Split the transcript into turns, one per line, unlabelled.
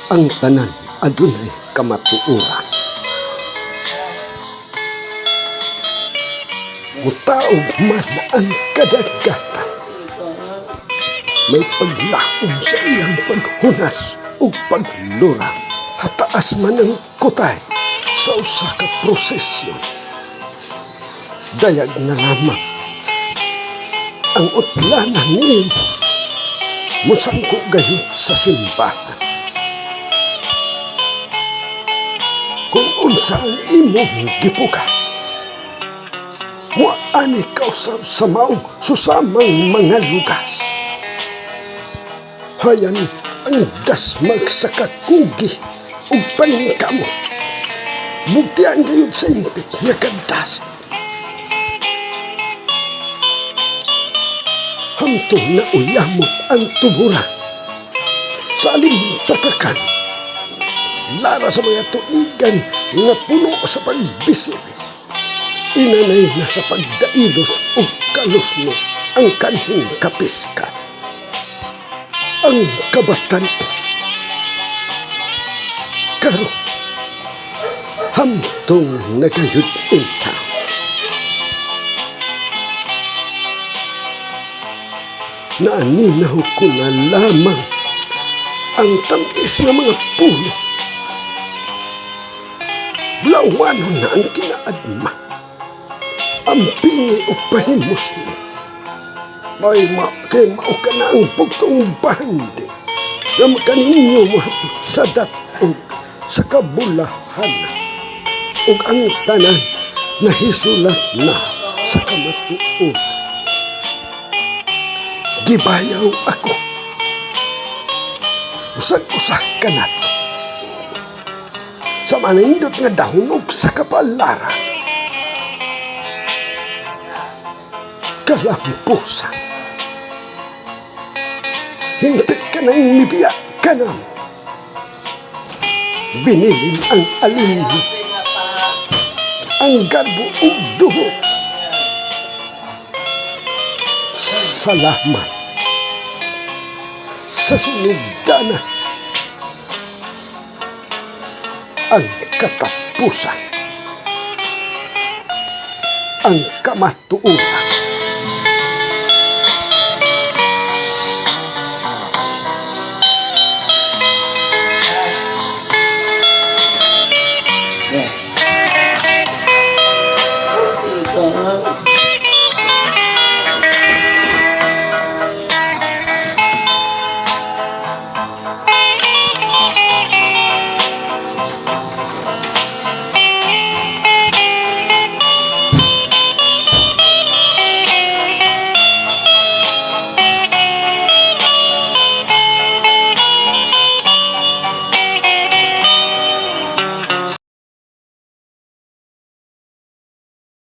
ang tanan adunay kamatuoran. Mutaog man ang kadagatan, may paglaom sa iyang paghunas ug paglura. Hataas man ang kutay sa usa ka prosesyon. Dayag na lamang ang utlanan niimo, musangko gayud sa simbahan. Kung unsa ang imong gipugas, muani kausab sa maong susamang mga lugas. Hayan ang dasmag sa kakugi ug paningkamot, bugtian gayud sa impit nga kaddasan. Hamtong na uyamot ang tuburan sa alimpatakan, lara sa mga tuigan nga puno sa pagbisilis. Inanay na sa pagdailos o kalusno ang kanhing kapiskan. Ang kabatan karon hamtong nagayud inta. Naaninaw ko na lamang ang tamis ng mga puno. Lawanon na ang kinaadman, ang pingi o pahimusli. May kay mao ka na ang pugtong bandi na makaninyo mo sa datog sa kabulahan ug ang tanan na hisulat na sa kamatuoran. Gibayaw ako, usag-usag ka na to sa manindot nga dahunog sa kapalaran. Kalamposan, hingpit ka ng nibiya ka na, binilin ang alimno, ang garbo ug dugo. Salamat sa sinugdanan, ang katapusan, ang kamatuoran.